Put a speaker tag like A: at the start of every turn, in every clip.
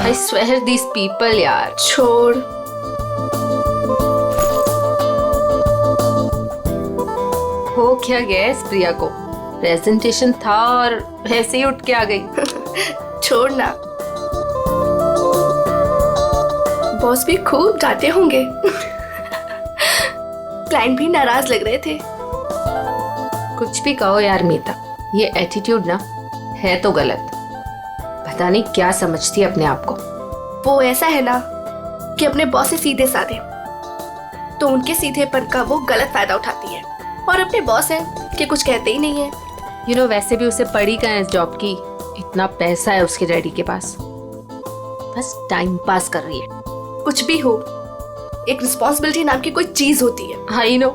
A: I swear these people यार।
B: छोड़।
A: हो क्या गया इस प्रिया को? प्रेजेंटेशन था और ऐसे ही उठ के आ गई।
B: छोड़ ना। बॉस भी खूब डांटे होंगे। क्लाइंट भी नाराज लग रहे थे।
A: कुछ भी कहो यार मीता, ये एटीट्यूड ना है तो गलत। पता नहीं क्या समझती है अपने आप को।
B: वो ऐसा है ना कि अपने बॉस से सीधे साधे, तो उनके सीधेपन का वो गलत फायदा उठाती है। और अपने बॉस है कि कुछ कहते ही नहीं है।
A: वैसे भी उसे पड़ी कहाँ है इस जॉब की? इतना पैसा है उसके डैडी के पास, बस टाइम पास कर रही है।
B: कुछ भी हो, एक रिस्पॉन्सिबिलिटी नाम की कोई चीज होती है।
A: I know.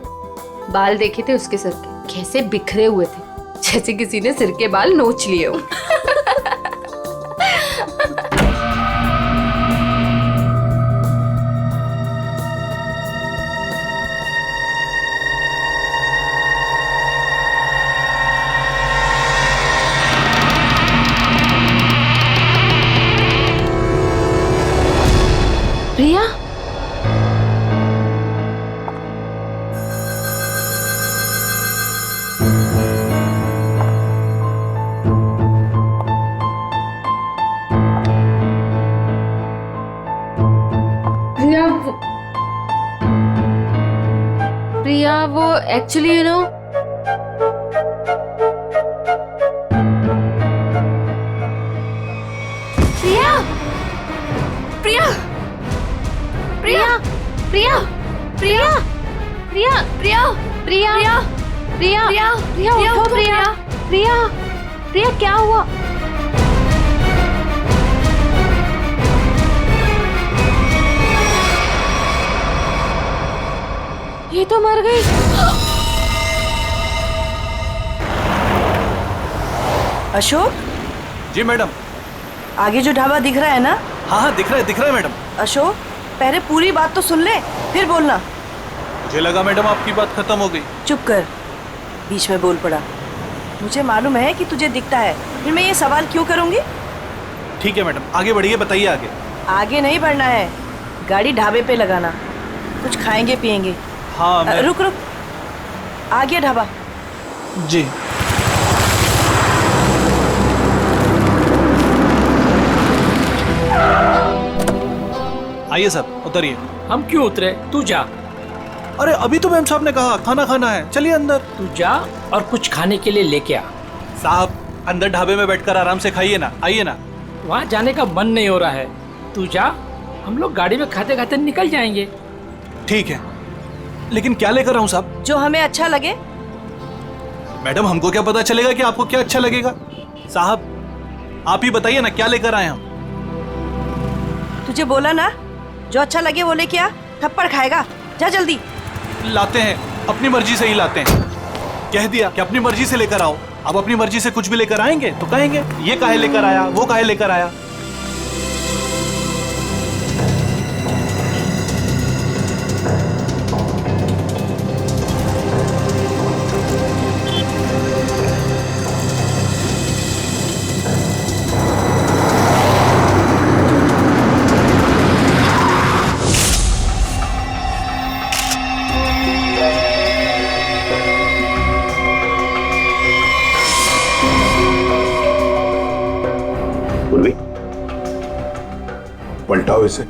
A: बाल देखे थे उसके सिर के, कैसे बिखरे हुए थे, जैसे किसी ने सिर के बाल नोच लिए हो। प्रिया, प्रिया वो एक्चुअली
B: प्रिया, प्रिया, प्रिया, प्रिया, प्रिया, प्रिया, प्रिया, प्रिया, प्रिया, प्रिया, प्रिया, उठो प्रिया,
A: प्रिया, प्रिया क्या हुआ? ये तो मर गई।
C: अशोक
D: जी मैडम।
C: आगे जो ढाबा दिख रहा है ना?
D: हाँ दिख रहा है मैडम।
C: अशोक पहले पूरी बात तो सुन ले, फिर बोलना।
D: मुझे लगा मैडम आपकी बात खत्म हो गई।
C: चुप कर, बीच में बोल पड़ा। मुझे मालूम है कि तुझे दिखता है, फिर मैं ये सवाल क्यों करूंगी?
D: ठीक है मैडम, आगे बढ़िए, बताइए आगे।
C: आगे नहीं बढ़ना है, गाड़ी ढाबे पे लगाना, कुछ खाएंगे पिएंगे।
D: हाँ मैं...
C: रुक रुक, आ गया ढाबा।
D: जी। आइए साहब उतरिए।
E: हम क्यों उतरे? तू जा।
D: अरे अभी तो मैम साहब ने कहा खाना खाना है, चलिए अंदर।
E: तू जा और कुछ खाने के लिए लेके आ।
D: साहब अंदर ढाबे में बैठकर आराम से खाइए ना, आइए ना।
E: वहाँ जाने का मन नहीं हो रहा है, तू जा, हम लोग गाड़ी में खाते खाते निकल जाएंगे।
D: ठीक है, लेकिन क्या लेकर आऊँ साहब?
C: जो हमें अच्छा लगे।
D: मैडम हमको क्या पता चलेगा कि आपको क्या अच्छा लगेगा? साहब आप ही बताइए ना, क्या लेकर आए हम?
C: तुझे बोला ना, जो अच्छा लगे वो लेके आ, थप्पड़ खाएगा। जा जल्दी।
D: लाते हैं, अपनी मर्जी से ही लाते हैं। कह दिया कि अपनी मर्जी से लेकर आओ। अब अपनी मर्जी से कुछ भी लेकर आएंगे तो कहेंगे ये काहे लेकर आया, वो काहे लेकर आया।
F: पलटाओ इसे।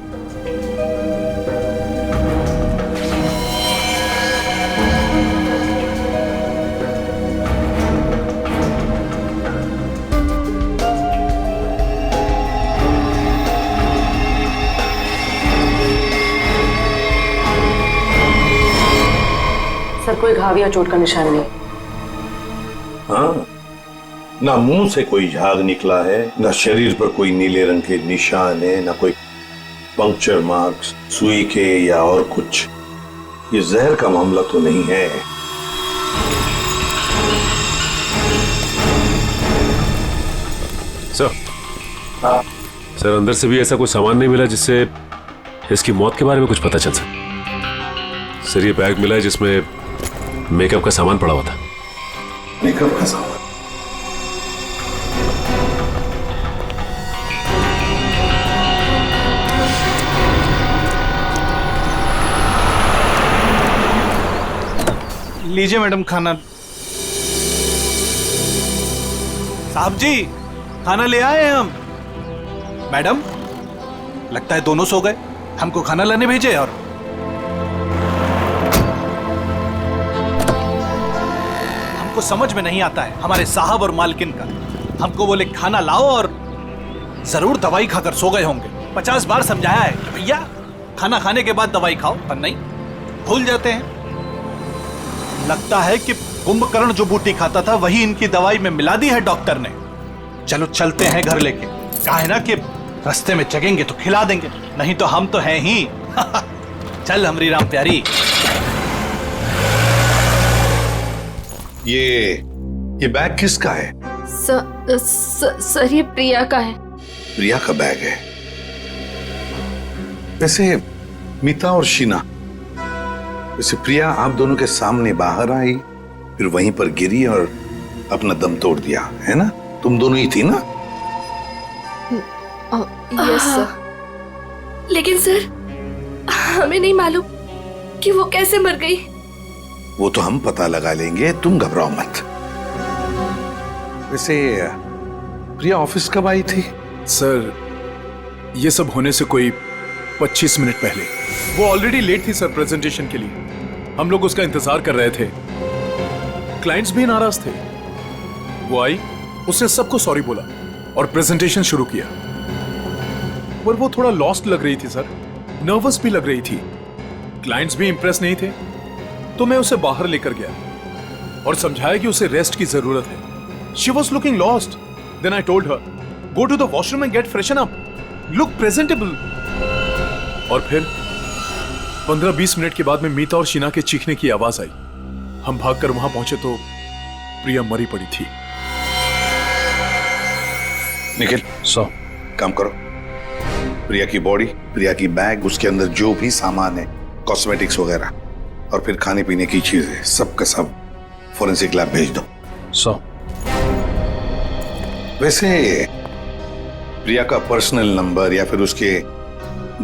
C: सर कोई घाव या चोट का निशान नहीं।
F: हाँ, ना मुंह से कोई झाग निकला है, ना शरीर पर कोई नीले रंग के निशान है, ना कोई पंक्चर मार्क्स सुई के या और कुछ। ये जहर का मामला तो नहीं है।
G: सर, सर अंदर से भी ऐसा कोई सामान नहीं मिला जिससे इसकी मौत के बारे में कुछ पता चल सके। सर ये बैग मिला है जिसमें मेकअप का सामान पड़ा हुआ था।
F: मेकअप का सामान?
D: लीजिए मैडम खाना। साहब जी खाना ले आए हैं हम। मैडम लगता है दोनों सो गए, हमको खाना लाने भेजे। और हमको समझ में नहीं आता है हमारे साहब और मालकिन का। हमको बोले खाना लाओ और जरूर दवाई खाकर सो गए होंगे। 50 बार समझाया है कि भैया खाना खाने के बाद दवाई खाओ, पर नहीं, भूल जाते हैं। लगता है कि कुंभकर्ण जो बूटी खाता था वही इनकी दवाई में मिला दी है डॉक्टर ने। चलो चलते हैं घर लेके। कहा है ना कि रास्ते में जगेंगे तो खिला देंगे, नहीं तो हम तो हैं ही। चल हमरी राम प्यारी।
F: ये बैग किसका है?
A: सर ये प्रिया का है।
F: प्रिया का बैग है। वैसे मीता और शीना, वैसे प्रिया आप दोनों के सामने बाहर आई, फिर वहीं पर गिरी और अपना दम तोड़ दिया, है ना? तुम दोनों ही थी ना?
B: Yes sir. लेकिन सर हमें नहीं मालूम कि वो कैसे मर गई।
F: वो तो हम पता लगा लेंगे, तुम घबराओ मत। वैसे प्रिया ऑफिस कब आई थी?
H: सर ये सब होने से कोई 25 मिनट पहले। वो ऑलरेडी लेट थी सर प्रेजेंटेशन के लिए। हम लोग उसका इंतजार कर रहे थे। क्लाइंट्स भी नाराज थे। वो आई, उसने सबको सॉरी बोला और प्रेजेंटेशन शुरू किया। पर वो थोड़ा लॉस्ट लग रही थी सर, नर्वस भी लग रही थी। क्लाइंट्स भी इंप्रेस नहीं थे, तो मैं उसे बाहर लेकर गया और समझाया कि उसे रेस्ट की जरूरत है। She was looking lost. Then I told her, go to the washroom and get freshen up. Look presentable. और फिर 15-20 मिनट के बाद में मीता और शीना के चीखने की आवाज आई। हम भागकर वहां पहुंचे तो प्रिया मरी पड़ी थी।
F: निखिल, काम करो। प्रिया की बॉडी, प्रिया की बैग, उसके अंदर जो भी सामान है, कॉस्मेटिक्स वगैरह, और फिर खाने पीने की चीजें, सब का सब फोरेंसिक लैब भेज दो। वैसे प्रिया का पर्सनल नंबर या फिर उसके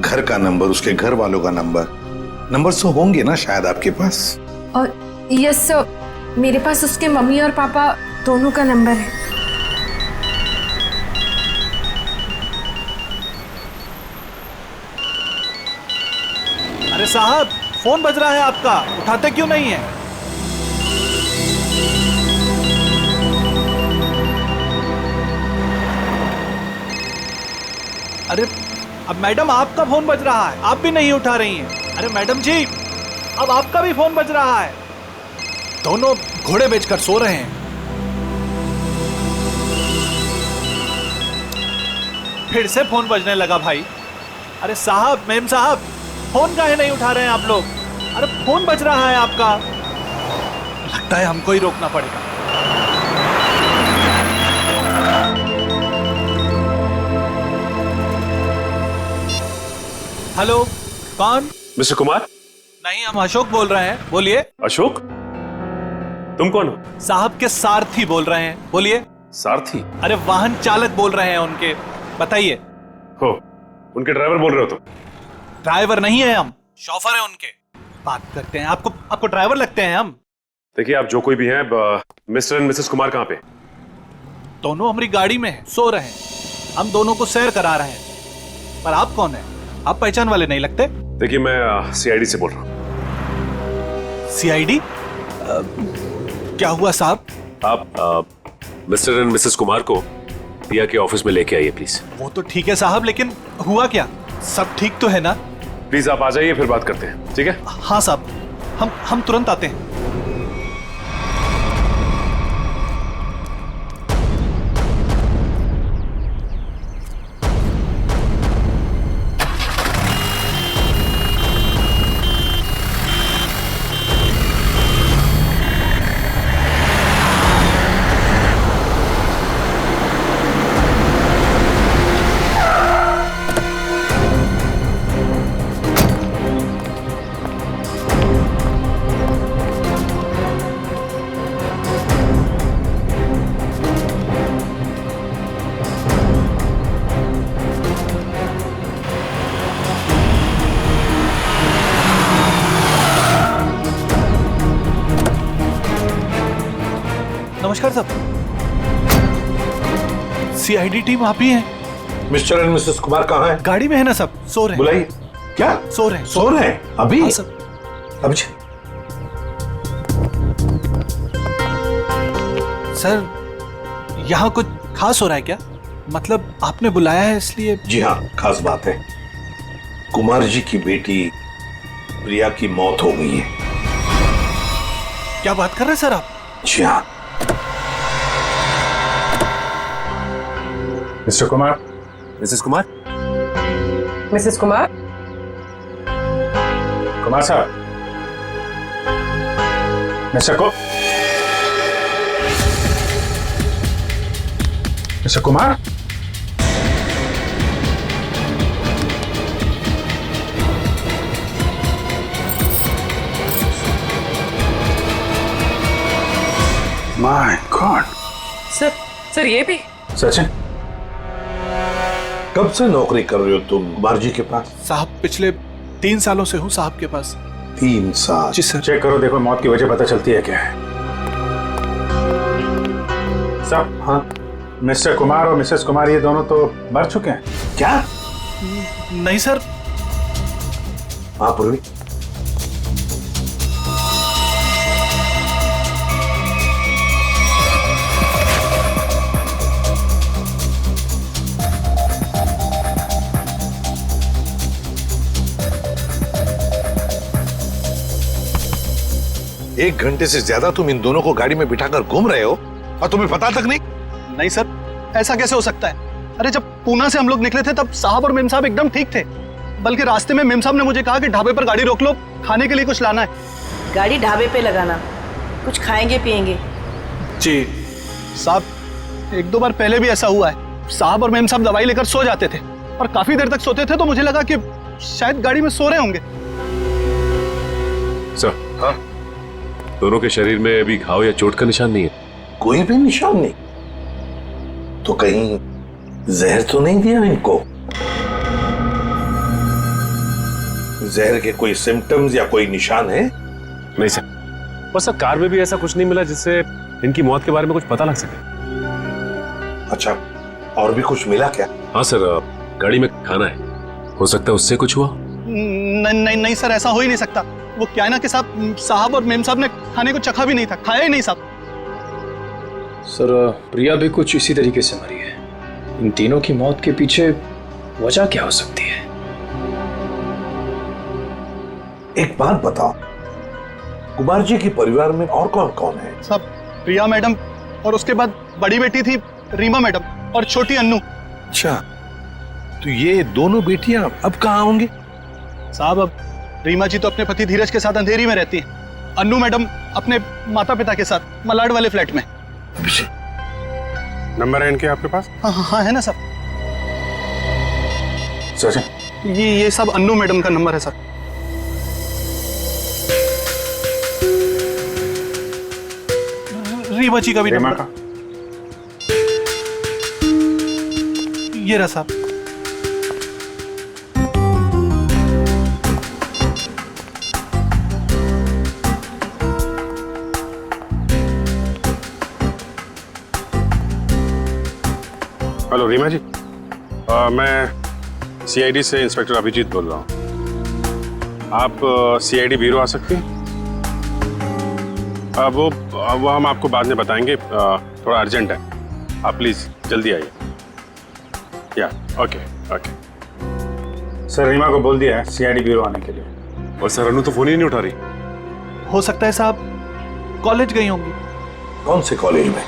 F: घर का नंबर, उसके घर वालों का नंबर तो होंगे ना शायद आपके पास?
A: और यस सर, मेरे पास उसके मम्मी और पापा दोनों का नंबर है।
D: अरे साहब फोन बज रहा है आपका, उठाते क्यों नहीं है? अरे अब मैडम आपका फोन बज रहा है, आप भी नहीं उठा रही हैं। अरे मैडम जी अब आपका भी फोन बज रहा है। दोनों घोड़े बेचकर सो रहे हैं। फिर से फोन बजने लगा भाई। अरे साहब, मेम साहब, फोन काहे नहीं उठा रहे हैं आप लोग? अरे फोन बज रहा है आपका। लगता है हमको ही रोकना पड़ेगा। हेलो, कौन?
G: मिस्टर कुमार?
D: नहीं, हम अशोक बोल रहे हैं, बोलिए।
G: अशोक? तुम कौन हो?
D: साहब के सारथी बोल रहे हैं, बोलिए।
G: सारथी?
D: अरे वाहन चालक बोल रहे हैं उनके, बताइए।
G: हो, उनके ड्राइवर बोल रहे हो तुम?
D: ड्राइवर नहीं है हम, शॉफर है उनके। बात करते हैं, आपको ड्राइवर लगते हैं हम।
G: देखिए आप जो कोई भी हैं, मिस्टर एंड मिसेस कुमार कहाँ पे?
D: दोनों हमारी गाड़ी में हैं, सो रहे हैं। हम दोनों को सैर करा रहे हैं। पर आप कौन है? आप पहचान वाले नहीं लगते।
G: देखिए मैं सीआईडी से बोल रहा हूँ।
D: सीआईडी? क्या हुआ साहब?
G: आप मिस्टर एंड मिसेस कुमार को प्रिया के ऑफिस में लेके आइए प्लीज।
D: वो तो ठीक है साहब, लेकिन हुआ क्या? सब ठीक तो है ना?
G: प्लीज आप आ जाइए, फिर बात करते हैं, ठीक है?
D: हाँ साहब, हम तुरंत आते हैं। नमस्कार साहब। सीआईडी टीम आप ही हैं?
F: मिस्टर एंड मिसेस कुमार कहाँ हैं?
D: गाड़ी में है ना सब, सो रहे हैं।
F: बुलाइए। क्या?
D: सो रहे हैं।
F: सो रहे हैं अभी?
D: हाँ सर।
F: अभी
D: सर यहाँ कुछ खास हो रहा है क्या? मतलब आपने बुलाया है इसलिए?
F: जी हाँ, खास बात है। कुमार जी की बेटी प्रिया की मौत हो गई है।
D: क्या बात कर रहे हैं सर आप?
F: जी हाँ।
H: Mr Kumar.
G: Mrs Kumar.
I: Mrs Kumar.
H: Kumar साहब। Mr Kumar. My god.
I: Sir ये भी?
H: सचिन,
F: कब से नौकरी कर रहे हो तुम कुमार जी के पास?
D: साहब पिछले 3 सालों से हूँ साहब के पास।
F: 3 साल?
D: जी सर।
H: चेक करो, देखो मौत की वजह पता चलती है क्या है। सब
F: हाँ।
H: मिस्टर कुमार और मिसेस कुमार ये दोनों तो मर चुके हैं।
F: क्या?
D: नहीं सर।
F: हाँ पूर्वी। एक घंटे से ज्यादा तुम इन दोनों को गाड़ी में बिठाकर घूम रहे हो और तुम्हें पता तक नहीं?
J: नहीं सर, ऐसा कैसे हो सकता है? अरे जब पूना से हम लोग निकले थे तब साहब और मेम साहब एकदम ठीक थे। बल्कि रास्ते में मेम साहब ने मुझे कहा कि ढाबे पर गाड़ी रोक लो, खाने के लिए कुछ लाना है।
C: गाड़ी ढाबे पे लगाना, कुछ खाएंगे पिएंगे।
J: जी साहब, 1-2 बार पहले भी ऐसा हुआ है। साहब और मेम साहब दवाई लेकर सो जाते थे और काफी देर तक सोते थे, तो मुझे लगा कि शायद गाड़ी में सो रहे होंगे।
G: सर,
F: हाँ?
G: दोनों के शरीर में अभी घाव या चोट का निशान नहीं है।
F: कोई भी निशान नहीं? तो कहीं जहर तो नहीं दिया इनको? जहर के कोई सिम्टम्स या कोई निशान है?
G: नहीं सर, बस सर कार में भी ऐसा कुछ नहीं मिला जिससे इनकी मौत के बारे में कुछ पता लग सके।
F: अच्छा, और भी कुछ मिला क्या?
G: हाँ सर, गाड़ी में खाना है, हो सकता है उससे कुछ हुआ।
J: नहीं सर, ऐसा हो ही नहीं सकता। वो क्या है ना कि साहब और मेम साहब ने खाने को चखा भी नहीं था, खाया ही नहीं साहब।
K: सर प्रिया भी कुछ इसी तरीके से मरी है। इन तीनों की मौत के पीछे वजह क्या हो सकती है?
F: एक बात बताओ, कुमार जी के परिवार में और कौन कौन है?
J: साहब, प्रिया मैडम और उसके बाद बड़ी बेटी थी रीमा मैडम और छोटी अन्नू।
F: अच्छा, तो ये दोनों बेटियां अब कहाँ होंगी?
J: साहब, अब रीमा जी तो अपने पति धीरज के साथ अंधेरी में रहती हैं। अन्नू मैडम अपने माता पिता के साथ मलाड वाले फ्लैट में।
H: नंबर है इनके आपके पास?
J: हाँ है ना सर।
H: सचिन,
J: ये सब अन्नू मैडम का नंबर है सर। रीमा जी का भी
H: रीमा
J: नंबर।
H: का?
J: ये रहा साहब।
H: हेलो रीमा जी, मैं सीआईडी से इंस्पेक्टर अभिजीत बोल रहा हूँ। आप सीआईडी ब्यूरो आ सकती हैं? वो हम आपको बाद में बताएंगे, थोड़ा अर्जेंट है। आप प्लीज़ जल्दी आइए। या ओके। सर, रीमा को बोल दिया है सीआईडी ब्यूरो आने के लिए।
G: और सर अनु तो फोन ही नहीं उठा रही।
J: हो सकता है साहब कॉलेज गई होंगी।
F: कौन से कॉलेज में?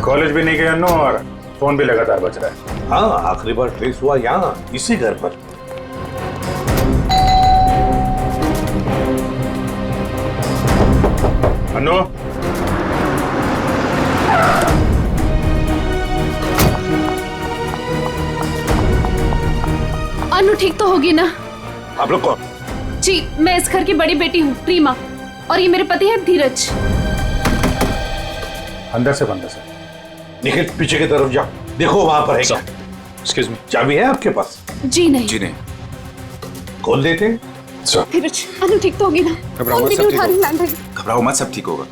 H: कॉलेज भी नहीं गए अन्नू और फोन भी लगातार बज रहा है।
F: हाँ, आखिरी बार ट्रेस हुआ यहाँ, इसी घर पर।
H: अन्नू,
B: अनु ठीक तो होगी ना?
F: आप लोग कौन?
B: जी, मैं इस घर की बड़ी बेटी हूँ, रीमा। और ये मेरे पति हैं धीरज।
K: अंदर से बंद है सर।
F: निखिल पीछे की तरफ जाओ, देखो वहां पर है क्या।
K: Excuse me.
F: चाबी है आपके पास?
B: जी नहीं।
K: जी नहीं
F: खोल देते
K: सर।
B: धीरज, अनु ठीक तो होगी ना?
K: घबराओ मत,
B: फोन भी
K: सब
B: नहीं
K: ठीक
B: उठा रही
K: होगा।
B: लैंड है।
K: घबराओ मत, सब ठीक होगा।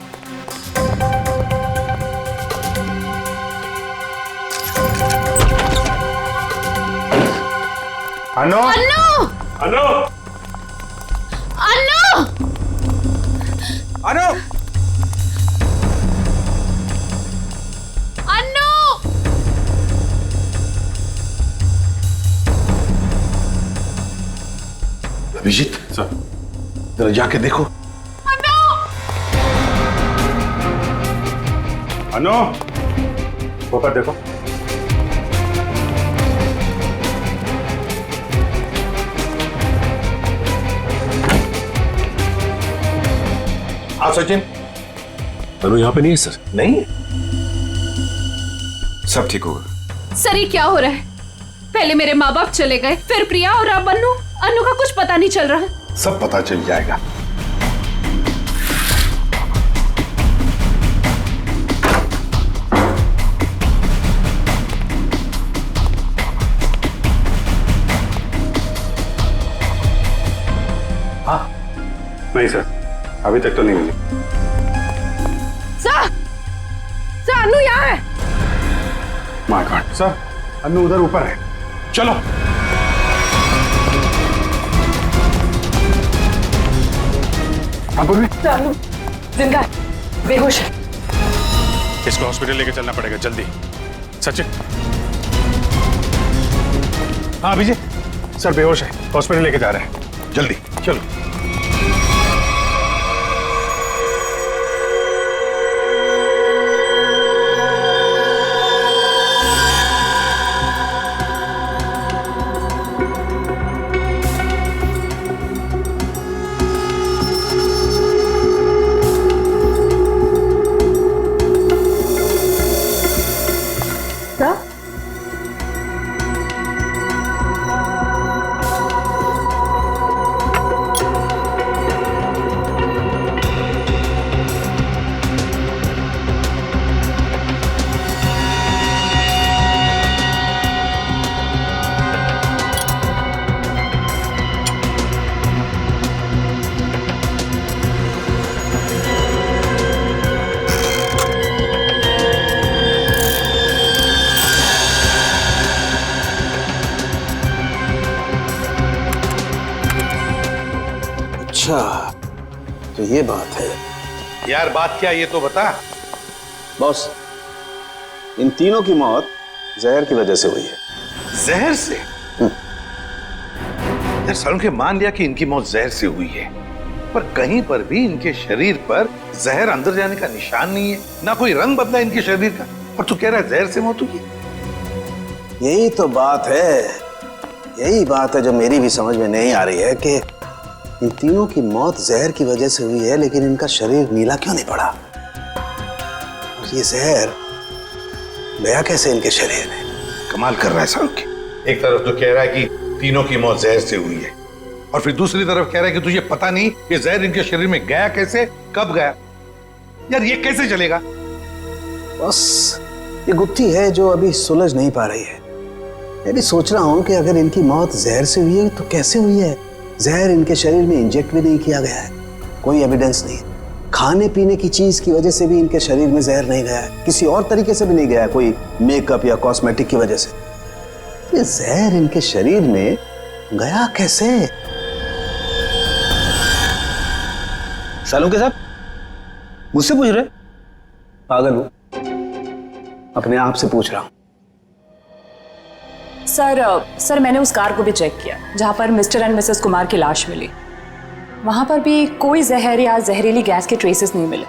F: अनु
B: अनु!
F: अनु
B: अनु!
F: अनु
B: अनु!
F: अभिजीत सर, जरा जाके देखो।
K: अनु, ऊपर देखो।
F: हाँ सचिन।
G: अनु यहाँ पे नहीं है सर।
F: नहीं,
K: सब ठीक होगा।
B: सर ये क्या हो रहा है? पहले मेरे माँ बाप चले गए, फिर प्रिया और अब अनु। अनु का कुछ पता नहीं चल रहा।
F: सब पता चल जाएगा।
K: हाँ नहीं सर, अभी तक तो नहीं मिली।
B: सर अनु यहाँ है।
K: माय गॉड सर, अनु उधर ऊपर है।
F: चलो
I: अनु जिंदा है, बेहोश है।
K: इसको हॉस्पिटल लेके चलना पड़ेगा जल्दी। सचिन। हाँ अभिजीत सर, बेहोश है, हॉस्पिटल लेके जा रहे हैं।
F: जल्दी चलो।
L: अच्छा तो ये बात है।
F: यार बात क्या, ये तो बता।
L: बॉस, इन तीनों की मौत जहर की वजह से हुई है।
F: जहर से? यार सरुण के मान लिया कि इनकी मौत जहर से हुई है, पर कहीं पर भी इनके शरीर पर जहर अंदर जाने का निशान नहीं है, ना कोई रंग बदला इनके शरीर का, और तू कह रहा है जहर से मौत हुई है।
L: यही तो बात है, यही बात है जो मेरी भी समझ में नहीं आ रही है कि इन तीनों की मौत जहर की वजह से हुई है, लेकिन इनका शरीर नीला क्यों नहीं पड़ा? और ये जहर गया कैसे इनके शरीर में?
F: कमाल कर रहा है सरुण की। एक तरफ तो कह रहा है कि तीनों की मौत जहर से हुई है, और फिर दूसरी तरफ कह रहा है कि तुझे पता नहीं ये जहर इनके शरीर में गया कैसे, कब गया। यार ये कैसे चलेगा?
L: बस ये गुत्थी है जो अभी सुलझ नहीं पा रही है। मैं भी सोच रहा हूं कि अगर इनकी मौत जहर से हुई है तो कैसे हुई है? जहर इनके शरीर में इंजेक्ट भी नहीं किया गया है, कोई एविडेंस नहीं। खाने पीने की चीज की वजह से भी इनके शरीर में जहर नहीं गया है, किसी और तरीके से भी नहीं गया है, कोई मेकअप या कॉस्मेटिक की वजह से। ये जहर इनके शरीर में गया कैसे? सालू के साहब मुझसे पूछ रहे? पागल हूं, अपने आप से पूछ रहा हूं।
M: सर मैंने उस कार को भी चेक किया जहां पर मिस्टर एंड मिसेस कुमार की लाश मिली। वहां पर भी कोई जहर या जहरीली गैस के ट्रेसेस नहीं मिले।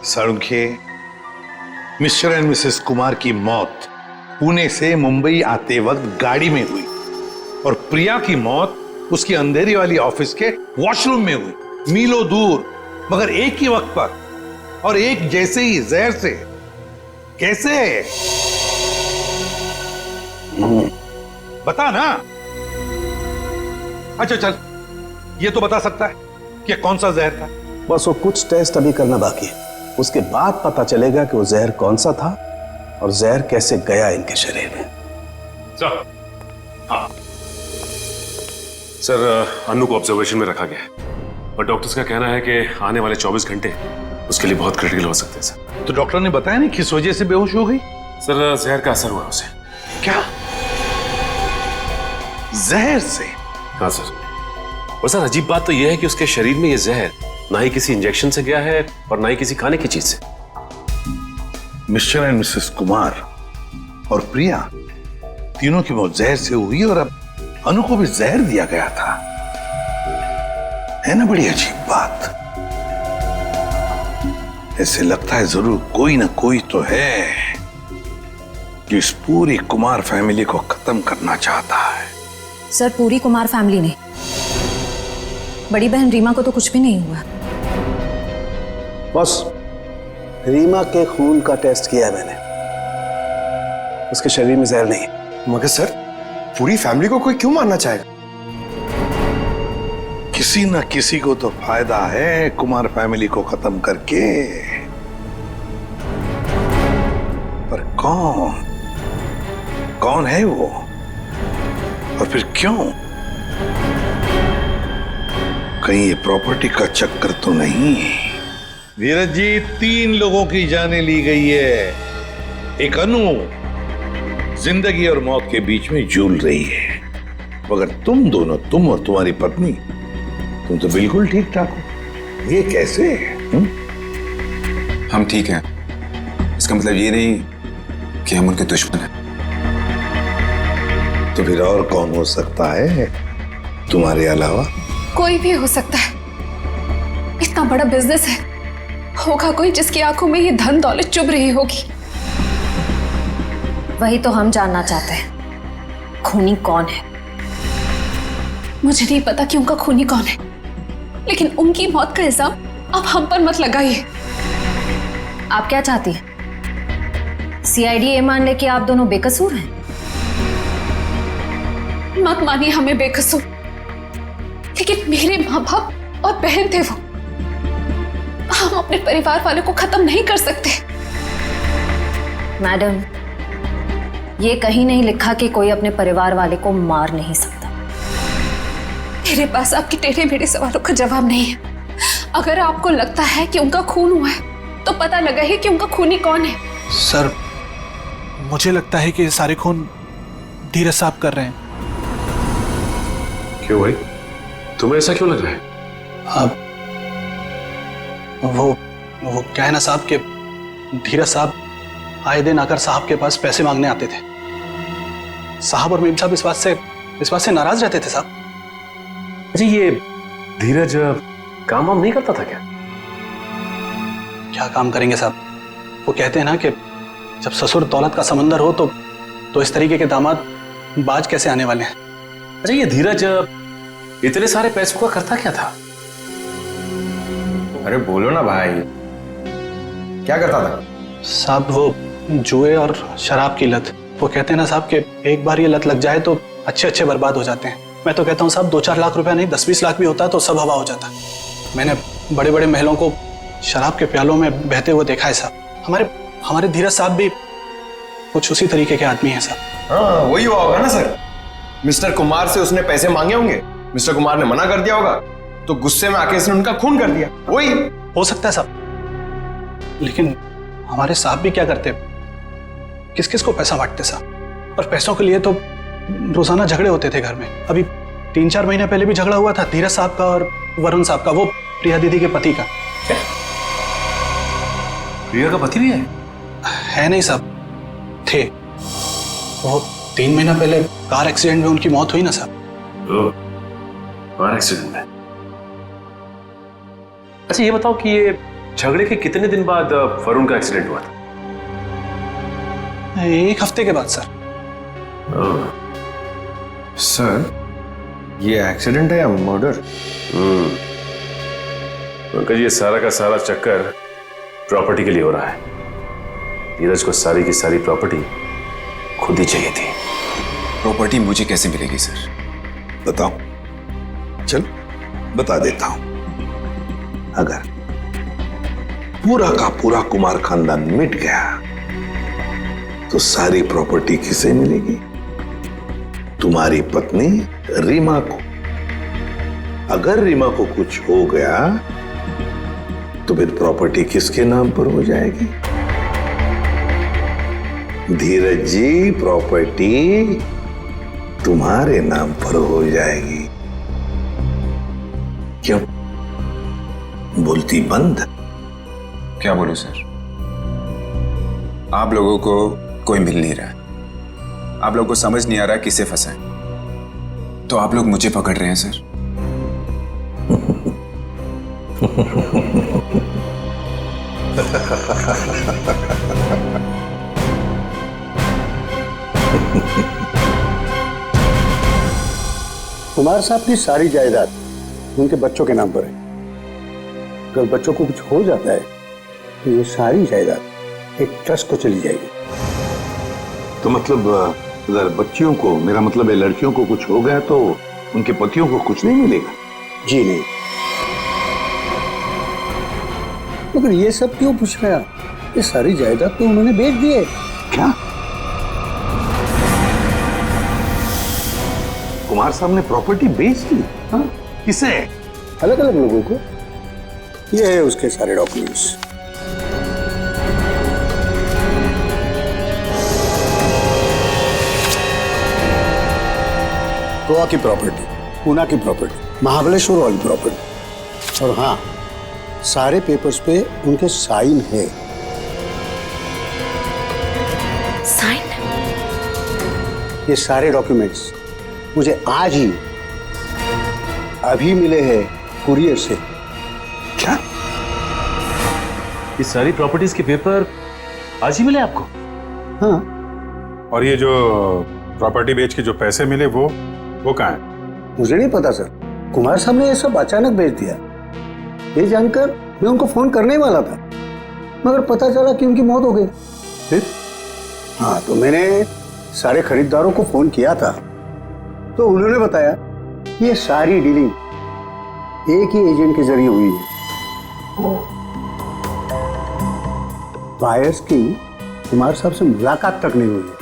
F: सरुखे, मिस्टर एंड मिसेस कुमार की मौत पुणे से मुंबई आते वक्त गाड़ी में हुई, और प्रिया की मौत उसकी अंधेरी वाली ऑफिस के वॉशरूम में हुई, मीलों दूर, मगर एक ही वक्त पर और एक जैसे ही जहर से। कैसे? बता ना। अच्छा चल, ये तो बता सकता है कि कौन सा जहर था।
L: बस वो कुछ टेस्ट अभी करना बाकी है, उसके बाद पता चलेगा कि वो जहर कौन सा था और जहर कैसे गया इनके शरीर में।
G: सर, हाँ सर, अनु को ऑब्जर्वेशन में रखा गया है और डॉक्टर्स का कहना है कि आने वाले 24 घंटे उसके लिए बहुत क्रिटिकल हो सकते हैं सर।
F: तो डॉक्टर ने बताया नहीं किस वजह से बेहोश हो गई?
G: सर, जहर का असर हुआ उसे।
F: क्या? जहर से?
G: हाँ सर। और सर अजीब बात तो यह है कि उसके शरीर में यह जहर ना ही किसी इंजेक्शन से गया है और ना ही किसी खाने की चीज से।
F: मिस्टर एंड मिसेस कुमार और प्रिया तीनों की मौत जहर से हुई और अब अनु को भी जहर दिया गया था। है ना बड़ी अजीब बात। ऐसे लगता है जरूर कोई ना कोई तो है जो इस पूरी कुमार फैमिली को खत्म करना चाहता है।
N: सर, पूरी कुमार फैमिली नहीं, बड़ी बहन रीमा को तो कुछ भी नहीं हुआ।
L: बस रीमा के खून का टेस्ट किया है मैंने, उसके शरीर में जहर नहीं।
O: मगर सर, पूरी फैमिली को कोई क्यों मारना चाहेगा?
F: किसी ना किसी को तो फायदा है कुमार फैमिली को खत्म करके, पर कौन है वो और फिर क्यों? कहीं ये प्रॉपर्टी का चक्कर तो नहीं? धीरज जी, 3 लोगों की जानें ली गई है। एक अनु जिंदगी और मौत के बीच में झूल रही है, मगर तुम दोनों, तुम और तुम्हारी पत्नी, तुम तो बिल्कुल ठीक ठाक हो। ये कैसे?
O: हम ठीक हैं, इसका मतलब ये नहीं कि हम उनके दुश्मन हैं।
F: तो फिर और कौन हो सकता है तुम्हारे अलावा?
B: कोई भी हो सकता है, इतना बड़ा बिजनेस है, होगा कोई जिसकी आंखों में ये धन दौलत चुभ रही होगी।
N: वही तो हम जानना चाहते हैं, खूनी कौन है?
B: मुझे नहीं पता कि उनका खूनी कौन है, लेकिन उनकी मौत का इल्जाम अब हम पर मत लगाइए।
N: आप क्या चाहती हैं? सीआईडी ये मान ले कि आप दोनों बेकसूर हैं?
B: मत मानिए हमें बेकसूर, लेकिन मेरे माँ बाप और बहन थे वो, हम अपने परिवार वालों को खत्म नहीं कर सकते।
N: मैडम, ये कहीं नहीं लिखा कि कोई अपने परिवार वाले को मार नहीं सकता।
B: मेरे पास आपके टेढ़े मेढ़े सवालों का जवाब नहीं है। अगर आपको लगता है कि उनका खून हुआ है, तो पता लगा है कि उनका खूनी कौन है।
D: सर, मुझे लगता है कि ये सारे खून धीरज साहब कर रहे हैं।
G: क्यों भाई, तुम्हें ऐसा क्यों लग रहा है?
J: अब वो क्या है ना साहब के धीरज साहब आए दिन आकर साहब के पास पैसे मांगने आते थे। साहब और मीम साहब इस बात से नाराज रहते थे साहब।
G: अच्छा, ये धीरज काम वाम नहीं करता था क्या?
J: क्या काम करेंगे साहब? वो कहते हैं ना कि जब ससुर दौलत का समंदर हो तो इस तरीके के दामाद बाज कैसे आने वाले हैं।
G: अच्छा, ये धीरज इतने सारे पैसों का करता क्या था?
O: अरे बोलो ना भाई, क्या करता था?
J: साहब वो जुए और शराब की लत। वो कहते हैं ना साहब कि एक बार ये लत लग जाए तो अच्छे बर्बाद हो जाते हैं। मैं तो कहता हूँ साहब 2-4 लाख रुपया नहीं, 10-20 लाख भी होता तो सब हवा हो जाता। मैंने बड़े बड़े महलों को शराब के प्यालों में बहते हुए देखा है साहब। हमारे धीरज साहब भी कुछ उसी तरीके के आदमी हैं साहब।
O: हाँ, वही हुआ होगा ना सर। मिस्टर कुमार से उसने पैसे मांगे होंगे, मिस्टर कुमार ने मना कर दिया होगा, तो गुस्से में आके उसने उनका खून कर दिया। वही
J: हो सकता है साहब, लेकिन हमारे साहब भी क्या करते, किस किस को पैसा बांटते साहब। और पैसों के लिए तो रोजाना झगड़े होते थे घर में। अभी 3-4 महीने पहले भी झगड़ा हुआ था धीरज साहब का और वरुण साहब का, वो प्रिया दीदी के पति का।
G: प्रिया का पति भी
J: है नहीं साहब, थे। वो 3 महीना पहले कार एक्सीडेंट में उनकी मौत हुई ना साहब।
G: कार एक्सीडेंट में? अच्छा, ये बताओ कि ये झगड़े के कितने दिन बाद वरुण का एक्सीडेंट हुआ था?
J: 1 हफ्ते के बाद सर।
O: सर, ये एक्सीडेंट है या मर्डर?
G: पंकज, ये सारा का सारा चक्कर प्रॉपर्टी के लिए हो रहा है। धीरज को सारी की सारी प्रॉपर्टी खुद ही चाहिए थी।
O: प्रॉपर्टी मुझे कैसे मिलेगी सर?
F: बताओ, चल बता देता हूं। अगर पूरा का पूरा कुमार खानदान मिट गया तो सारी प्रॉपर्टी किसे मिलेगी? तुम्हारी पत्नी रीमा को। अगर रीमा को कुछ हो गया तो फिर प्रॉपर्टी किसके नाम पर हो जाएगी? धीरज जी, प्रॉपर्टी तुम्हारे नाम पर हो जाएगी। क्यों बोलती बंद?
P: क्या बोलूं सर? आप लोगों को कोई मिल नहीं रहा है, आप लोगों को समझ नहीं आ रहा किसे फंसाएं, तो आप लोग मुझे पकड़ रहे हैं सर।
L: कुमार साहब की सारी जायदाद उनके बच्चों के नाम पर है। अगर बच्चों को कुछ हो जाता है तो ये सारी जायदाद एक ट्रस्ट को चली जाएगी।
F: तो मतलब अगर बच्चियों को, मेरा मतलब है लड़कियों को कुछ हो गया तो उनके पतियों को कुछ नहीं मिलेगा?
L: जी नहीं। मगर ये सब क्यों पूछ रहे हैं? ये सारी जायदाद तो उन्होंने बेच दी है।
F: क्या? कुमार साहब ने प्रॉपर्टी बेच दी? हाँ? किसे?
L: अलग अलग लोगों को। ये है उसके सारे डॉक्यूमेंट्स। गोवा की प्रॉपर्टी, पूना की प्रॉपर्टी, महाबलेश्वर वाली प्रॉपर्टी, और हाँ, सारे पेपर्स पे उनके साइन है।
B: साइन?
L: ये सारे डॉक्यूमेंट्स मुझे आज ही अभी मिले हैं कुरियर से।
F: क्या?
G: ये सारी प्रॉपर्टीज के पेपर आज ही मिले आपको?
L: हाँ।
H: और ये जो प्रॉपर्टी बेच के जो पैसे मिले वो कहाँ है?
L: मुझे नहीं पता सर, कुमार साहब ने ये सब अचानक भेज दिया। ये जानकर मैं उनको फोन करने वाला था, मगर पता चला कि उनकी मौत हो गई। फिर हाँ, तो मैंने सारे खरीदारों को फोन किया था, तो उन्होंने बताया कि ये सारी डीलिंग एक ही एजेंट के जरिए हुई है। बायर्स की कुमार साहब से मुलाकात तक नहीं हुई है।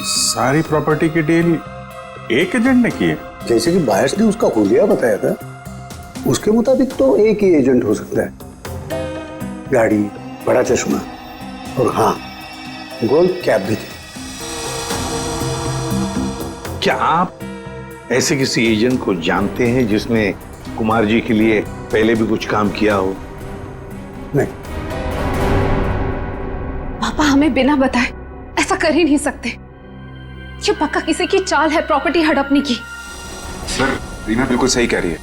H: सारी प्रॉपर्टी की डील एक एजेंट ने की है?
L: जैसे कि बायर्स ने उसका हुलिया बताया था, उसके मुताबिक तो एक ही एजेंट हो सकता है। गाड़ी, बड़ा चश्मा और हाँ, गोल्ड कैप भी थी।
F: क्या आप ऐसे किसी एजेंट को जानते हैं जिसने कुमार जी के लिए पहले भी कुछ काम किया हो?
L: नहीं।
B: पापा हमें बिना बताए ऐसा कर ही नहीं सकते। ये पक्का किसी की चाल है प्रॉपर्टी हड़पने की।
P: सर, रीना बिल्कुल सही कह रही है।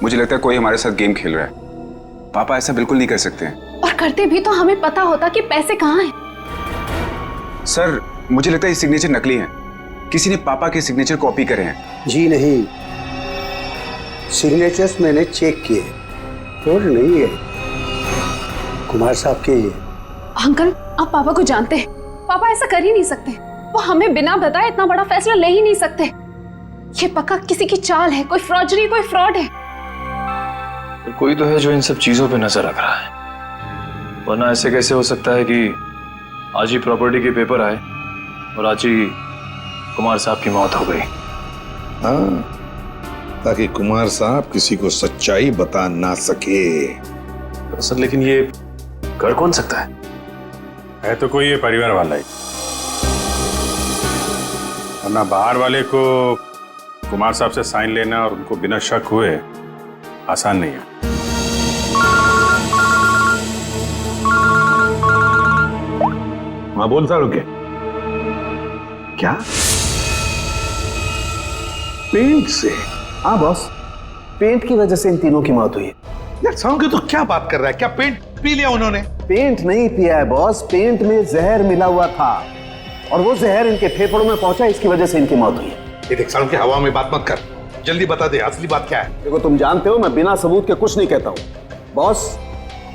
P: मुझे लगता है कोई हमारे साथ गेम खेल रहा है। पापा ऐसा बिल्कुल नहीं कर सकते हैं।
B: और करते भी तो हमें पता होता कि पैसे कहाँ हैं।
P: सर, मुझे लगता है ये सिग्नेचर नकली है। किसी ने पापा के सिग्नेचर कॉपी करे हैं।
L: जी नहीं, सिग्नेचर्स मैंने चेक किए, और नहीं है कुमार साहब के ये।
B: अंकल, आप पापा को जानते हैं। पापा ऐसा कर ही नहीं सकते। वो हमें बिना बताए इतना बड़ा फैसला ले ही नहीं सकते। ये पक्का किसी की चाल है, कोई फ्रॉडरी, कोई फ्रॉड है।
K: कोई तो है जो इन सब चीजों पे नजर रख रहा है, वरना ऐसे कैसे हो सकता है कि आज ही प्रॉपर्टी के पेपर आए और आज ही कुमार साहब की मौत हो गई।
F: हाँ, ताकि कुमार साहब किसी को सच्चाई बता ना सके।
G: सर, लेकिन ये कर कौन सकता
H: है तो कोई ये परिवार वाला ही, वरना बाहर वाले को कुमार साहब से साइन लेना और उनको बिना शक हुए आसान नहीं है।
F: हाँ, बोल सारू के क्या? पेंट से?
L: हाँ बॉस, पेंट की वजह से इन तीनों की मौत हुई है।
F: यार सारू तो क्या बात कर रहा है? क्या पेंट पी लिया उन्होंने?
L: पेंट नहीं पिया है बॉस, पेंट में जहर मिला हुआ था और वो जहर इनके फेफड़ों में पहुंचा, इसकी वजह से इनकी मौत हुई है।
F: ये देख सारू के हवा में बात मत कर, जल्दी बता दे असली बात क्या है।
L: देखो, तुम जानते हो मैं बिना सबूत के कुछ नहीं कहता हूँ। बॉस,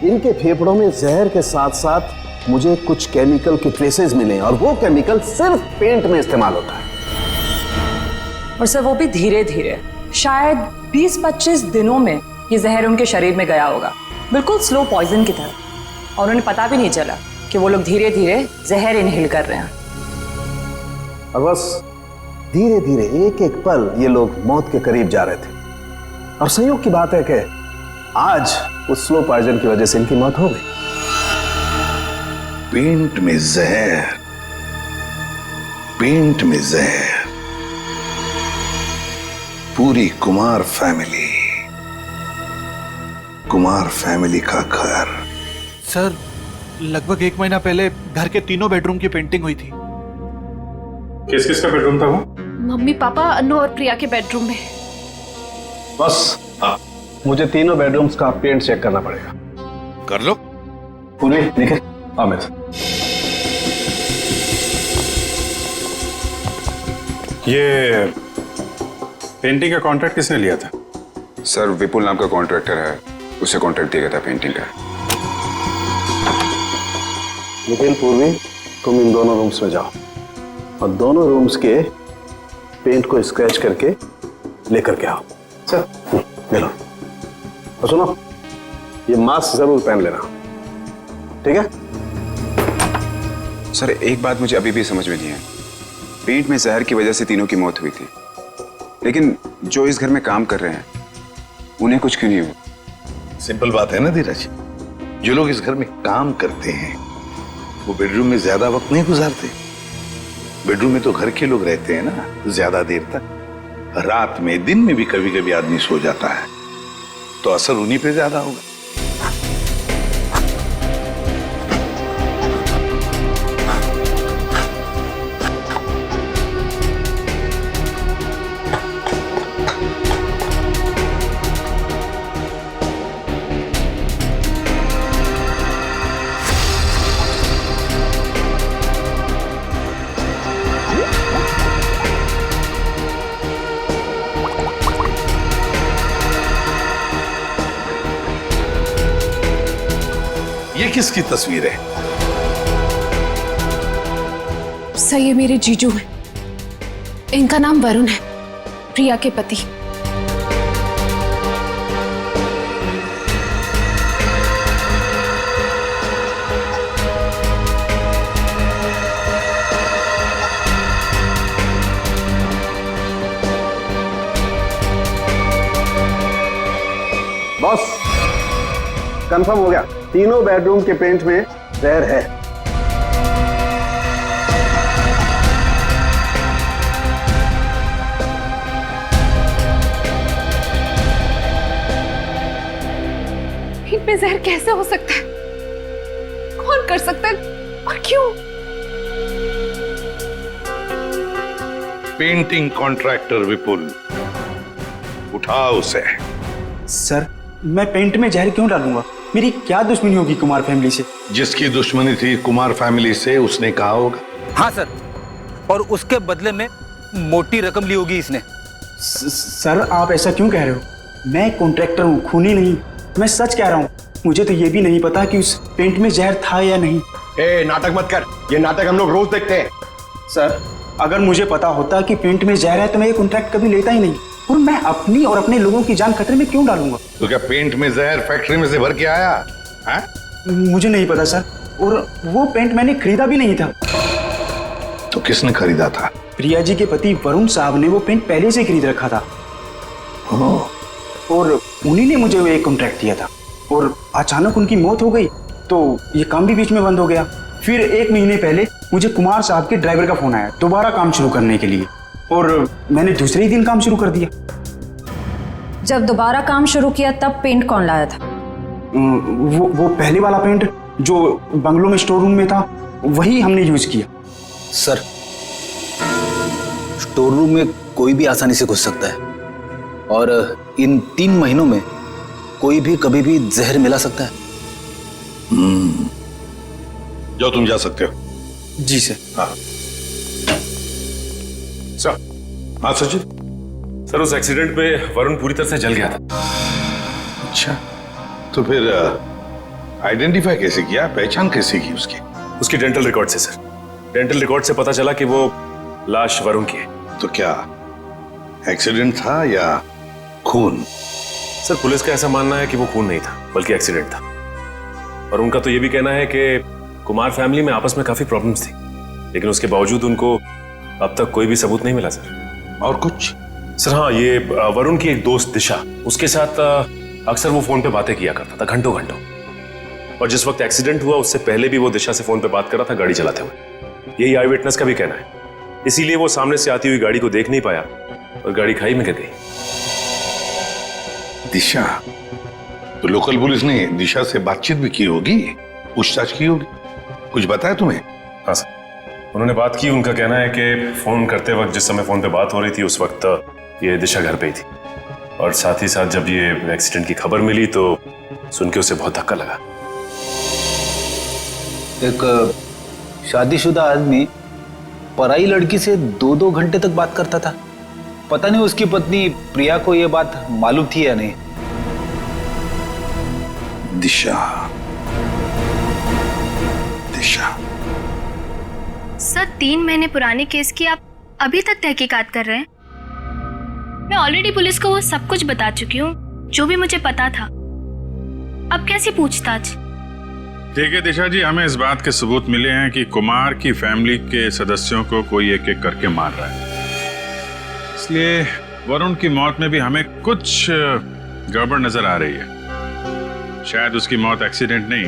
L: इनके फेफड़ों में जहर के साथ साथ मुझे कुछ केमिकल के ट्रेसेस मिले और वो केमिकल सिर्फ पेंट में इस्तेमाल होता है।
M: और सर, वो भी धीरे धीरे, शायद 20-25 दिनों में ये जहर उनके शरीर में गया होगा। बिल्कुल स्लो पॉइजन की तरह, और उन्हें पता भी नहीं चला कि वो लोग धीरे धीरे जहर इनहेल कर रहे हैं।
L: और बस धीरे धीरे एक एक पल ये लोग मौत के करीब जा रहे थे। और संयोग की बात है कि आज उस स्लो पॉइजन की वजह से इनकी मौत हो गई।
F: पेंट में जहर, पेंट में जहर, पूरी कुमार फैमिली का घर।
D: सर, लगभग 1 महीना पहले घर के 3 बेडरूम की पेंटिंग हुई थी।
G: किस किस का बेडरूम था वो?
B: मम्मी पापा अनु और प्रिया के बेडरूम में।
L: बस हाँ, मुझे 3 बेडरूम्स का पेंट चेक करना पड़ेगा।
F: कर लो।
L: पूरी निखिल, अमित।
P: ये पेंटिंग का कॉन्ट्रैक्ट किसने लिया था?
Q: सर, विपुल नाम का कॉन्ट्रैक्टर है, उसे कॉन्ट्रैक्ट दिया गया था पेंटिंग का।
L: निखिल, पूर्वी, तुम इन दोनों रूम्स में जाओ और दोनों रूम्स के पेंट को स्क्रैच करके लेकर के आओ। सर, ले लो। और सुनो, ये मास्क जरूर पहन लेना, ठीक है?
Q: सर, एक बात मुझे अभी भी समझ में नहीं है। पेंट में जहर की वजह से तीनों की मौत हुई थी, लेकिन जो इस घर में काम कर रहे हैं उन्हें कुछ क्यों नहीं हुआ?
F: सिंपल बात है ना धीरज, जो लोग इस घर में काम करते हैं वो बेडरूम में ज्यादा वक्त नहीं गुजारते। बेडरूम में तो घर के लोग रहते हैं ना ज्यादा देर तक। रात में, दिन में भी कभी कभी आदमी सो जाता है, तो असर उन्हीं पे ज्यादा होगा। ये किसकी तस्वीर है?
B: सर, ये मेरे जीजू हैं। इनका नाम वरुण है, प्रिया के पति।
L: बॉस, कंफर्म हो गया, तीनों बेडरूम के पेंट में जहर है।
B: इनमें जहर कैसे हो सकता है? कौन कर सकता है और क्यों?
F: पेंटिंग कॉन्ट्रैक्टर विपुल, उठाओ उसे।
R: सर, मैं पेंट में जहर क्यों डालूंगा? मेरी क्या दुश्मनी होगी कुमार फैमिली से?
F: जिसकी दुश्मनी थी कुमार फैमिली से उसने कहा होगा।
S: हाँ सर, और उसके बदले में मोटी रकम ली होगी इसने।
R: सर, आप ऐसा क्यों कह रहे हो? मैं कॉन्ट्रैक्टर हूँ, खूनी नहीं। मैं सच कह रहा हूँ। मुझे तो ये भी नहीं पता कि उस पेंट में जहर था या नहीं।
O: नाटक मत कर, ये नाटक हम लोग रोज देखते हैं।
R: सर, अगर मुझे पता होता कि पेंट में जहर है तो मैं ये कॉन्ट्रैक्ट कभी लेता ही नहीं। और मैं अपनी और अपने लोगों की जान खतरे में क्यों डालूंगा?
F: तो क्या पेंट में जहर फैक्ट्री में से भर के आया है?
R: मुझे नहीं पता सर, और वो पेंट मैंने खरीदा भी नहीं था।
F: तो किसने खरीदा था?
R: प्रिया जी के पति वरुण साहब ने वो पेंट पहले से खरीद रखा था। और उन्हीं ने मुझे वो एक कॉन्ट्रैक्ट दिया था। और अचानक उनकी मौत हो गई तो ये काम भी बीच में बंद हो गया। फिर 1 महीने पहले मुझे कुमार साहब के ड्राइवर का फोन आया दोबारा काम शुरू करने के लिए, और मैंने दूसरे ही दिन काम शुरू कर दिया।
N: जब दोबारा काम शुरू किया तब पेंट कौन लाया था?
R: वो पहले वाला पेंट जो बंगलों में स्टोर रूम में था, वही हमने यूज किया।
S: सर, स्टोर रूम में कोई भी आसानी से घुस सकता है, और इन 3 महीनों में कोई भी कभी भी जहर मिला सकता है।
F: जाओ, तुम जा सकते हो।
R: जी सर।
F: हाँ सर। हाँ सचिन।
G: सर, उस एक्सीडेंट में वरुण पूरी तरह से जल गया था।
F: अच्छा, तो फिर आइडेंटिफाई कैसे किया, पहचान कैसे की उसकी?
G: उसकी डेंटल रिकॉर्ड से सर। डेंटल रिकॉर्ड से पता चला कि वो लाश वरुण की है।
F: तो क्या एक्सीडेंट था या खून?
G: सर, पुलिस का ऐसा मानना है कि वो खून नहीं था बल्कि एक्सीडेंट था। और उनका तो ये भी कहना है कि कुमार फैमिली में आपस में काफी प्रॉब्लम्स थी, लेकिन उसके बावजूद उनको अब तक कोई भी सबूत नहीं मिला सर।
F: और कुछ?
G: सर हाँ, ये वरुण की एक दोस्त दिशा, उसके साथ अक्सर वो फोन पे बातें किया करता था घंटों घंटों, और जिस वक्त एक्सीडेंट हुआ उससे पहले भी वो दिशा से फोन पे बात कर रहा था गाड़ी चलाते हुए। यही आई विटनेस का भी कहना है। इसीलिए वो सामने से आती हुई गाड़ी को देख नहीं पाया और गाड़ी खाई में गिर गई।
F: दिशा? तो लोकल पुलिस ने दिशा से बातचीत भी की होगी, पूछताछ की होगी, कुछ बताया तुम्हें?
G: हाँ सर, उन्होंने बात की। उनका कहना है कि फोन करते वक्त जिस समय फोन पे बात हो रही थी उस वक्त ये दिशा घर पे ही थी, और साथ ही साथ जब ये एक्सीडेंट की खबर मिली तो सुन के उसे बहुत धक्का लगा।
S: एक शादीशुदा आदमी पराई लड़की से 2-2 घंटे तक बात करता था। पता नहीं उसकी पत्नी प्रिया को यह बात मालूम थी या नहीं।
F: दिशा, दिशा।
B: सर 3 महीने पुराने केस की आप अभी तक तहकीकात कर रहे हैं? मैं ऑलरेडी पुलिस को वो सब कुछ बता चुकी हूँ जो भी मुझे पता था। अब कैसी पूछताछ?
T: ठीक है दिशा जी, हमें इस बात के सबूत मिले हैं कि कुमार की फैमिली के सदस्यों को कोई एक एक करके मार रहा है, इसलिए वरुण की मौत में भी हमें कुछ गड़बड़ नजर आ रही है। शायद उसकी मौत एक्सीडेंट नहीं,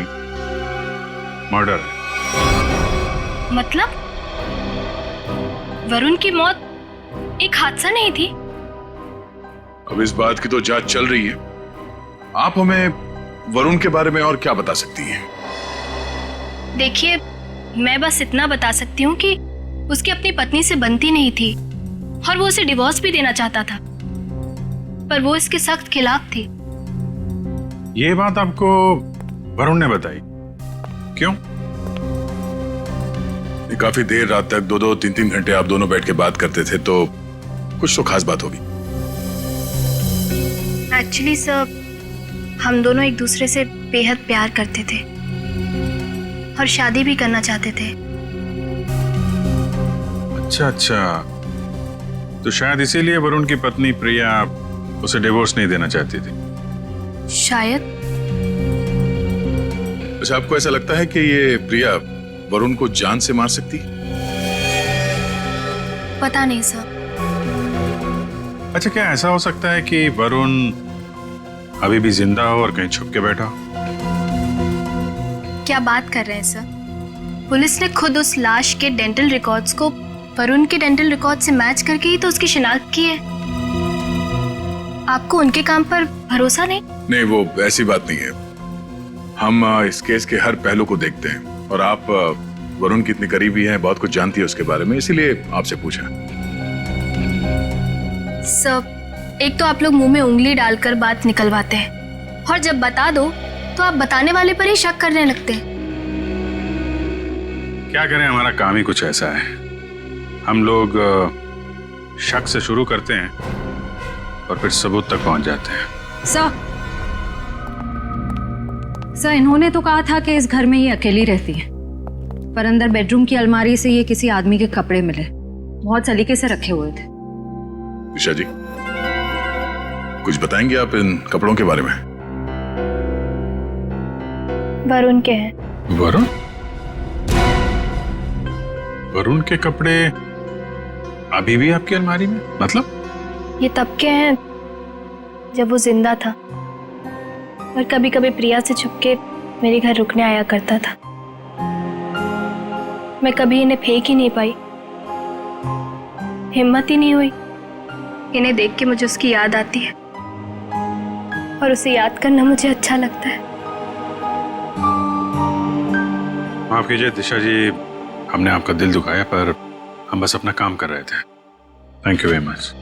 T: मर्डर है।
B: मतलब वरुण की मौत एक हादसा नहीं थी?
H: अब इस बात की तो जांच चल रही है। आप हमें वरुण के बारे में और क्या बता सकती हैं?
B: देखिए, मैं बस इतना बता सकती हूँ कि उसकी अपनी पत्नी से बनती नहीं थी और वो उसे डिवोर्स भी देना चाहता था, पर वो इसके सख्त खिलाफ थी।
T: ये बात आपको वरुण ने बताई? क्यों?
H: काफी देर रात तक 2-2, 3-3 घंटे आप दोनों बैठ के बात करते थे, तो कुछ तो खास बात होगी।
B: एक्चुअली सर, हम दोनों एक दूसरे से बेहद प्यार करते थे और शादी भी करना चाहते थे।
T: अच्छा अच्छा, तो शायद इसीलिए वरुण की पत्नी प्रिया उसे डिवोर्स नहीं देना चाहती थी।
B: शायद।
H: अच्छा, आपको ऐसा लगता है कि ये प्रिया वरुण को जान से मार सकती?
B: पता नहीं सर।
T: अच्छा, क्या ऐसा हो सकता है कि वरुण अभी भी जिंदा हो और कहीं छुप के बैठा हो?
B: क्या बात कर रहे हैं सर? पुलिस ने खुद उस लाश के डेंटल रिकॉर्ड्स को वरुण के डेंटल रिकॉर्ड से मैच करके ही तो उसकी शिनाख्त की है। आपको उनके काम पर भरोसा नहीं?
H: नहीं, वो ऐसी बात नहीं है। हम इस केस के हर पहलू को देखते हैं, और आप वरुण की इतनी करीबी हैं, बहुत कुछ जानती है उसके बारे में, इसीलिए आपसे पूछा।
B: सब एक तो आप लोग मुंह में उंगली डालकर बात निकलवाते हैं, और जब बता दो तो आप बताने वाले पर ही शक करने लगते हैं।
T: क्या करें, हमारा काम ही कुछ ऐसा है। हम लोग शक से शुरू करते हैं और फिर सबूत तक पहुंच जाते हैं।
N: सर, इन्होंने तो कहा था कि इस घर में ये अकेली रहती है, पर अंदर बेडरूम की अलमारी से ये किसी आदमी के कपड़े मिले, बहुत सलीके से रखे हुए थे।
H: दिशा जी, कुछ बताएंगे आप इन कपड़ों के बारे में?
B: वरुण के हैं।
T: वरुण? वरुण के कपड़े अभी भी आपकी अलमारी में? मतलब?
B: ये तब के हैं जब वो जिंदा था, और कभी कभी प्रिया से छुपके मेरे घर रुकने आया करता था। मैं कभी इन्हें फेंक ही नहीं पाई, हिम्मत ही नहीं हुई। इन्हें देख के मुझे उसकी याद आती है, और उसे याद करना मुझे अच्छा लगता है।
T: माफ कीजिए दिशा जी, हमने आपका दिल दुखाया, पर हम बस अपना काम कर रहे थे। Thank you very much.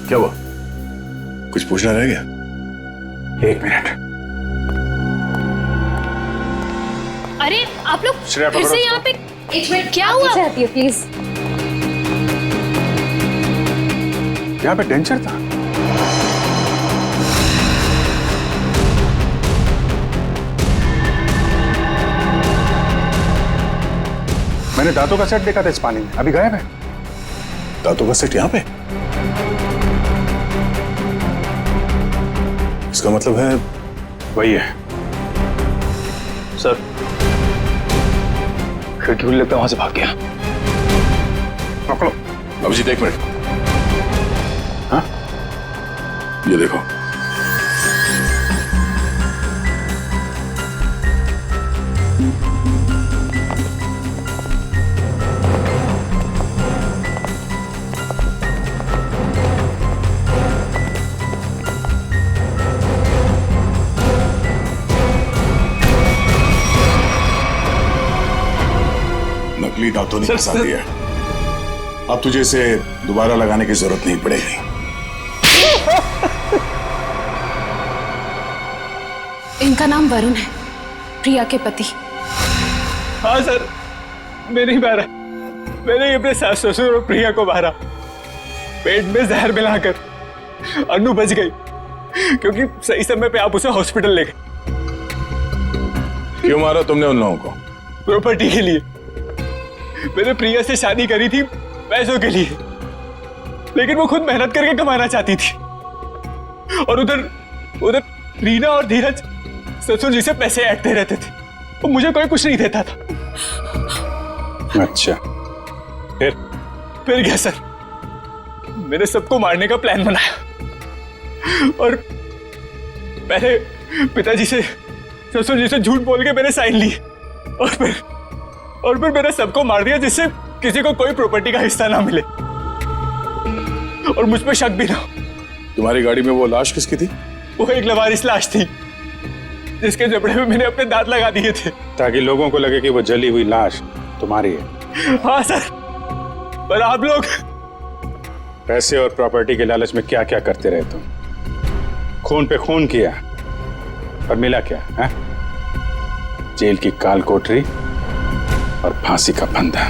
H: क्या हुआ? कुछ पूछना रह गया?
T: 1 मिनट।
B: अरे आप लोग
T: श्रेया,
B: फिर से यहाँ पे? 1 मिनट, क्या हुआ?
N: आती है प्लीज।
H: यहाँ पे डेंचर था?
B: 1
H: मैंने दांतों का सेट देखा था इस पानी में, अभी गायब है। दांतों का सेट यहाँ पे? इसका मतलब है वही है।
K: सर, खिड़की खुली लगता है, वहां से भाग गया।
H: पकड़ो अभिजीत, एक मिनट। हाँ, ये देखो। नकली दांतों ने फंसा दिया। अब तुझे इसे दोबारा लगाने की जरूरत नहीं पड़ेगी।
M: इनका नाम वरुण है, प्रिया के पति।
R: हाँ सर, मैं नहीं मारा। मैंने अपने सास ससुर और प्रिया को मारा। पेट में जहर मिलाकर। अनु बच गई क्योंकि सही समय पे आप उसे हॉस्पिटल ले गए।
H: क्यों मारा तुमने उन लोगों को?
R: प्रॉपर्टी के लिए। मैंने प्रिया से शादी करी थी पैसों के लिए, लेकिन वो खुद मेहनत करके कमाना चाहती थी। और उधर रीना और धीरज ससुर जी से पैसे ऐंठते रहते थे और मुझे कोई कुछ नहीं देता था।
H: अच्छा,
R: फिर क्या सर, मैंने सबको मारने का प्लान बनाया और पहले पिताजी से ससुर जी से झूठ बोल के मैंने साइन लिए और फिर मैंने सबको मार दिया जिससे किसी को कोई प्रॉपर्टी का हिस्सा ना मिले और मुझ पे शक भी ना हो।
H: तुम्हारी गाड़ी में वो लाश किसकी थी?
R: वो एक लवारिस लाश थी जिसके जबड़े में मैंने अपने दांत लगा दिए थे
H: ताकि लोगों को लगे कि वो जली हुई लाश तुम्हारी है।
R: हाँ सर, पर आप लोग
H: पैसे और प्रॉपर्टी के लालच में क्या क्या करते रहे तुम। खून पे खून किया और मिला क्या है? जेल की काल कोठरी और फांसी का फंदा।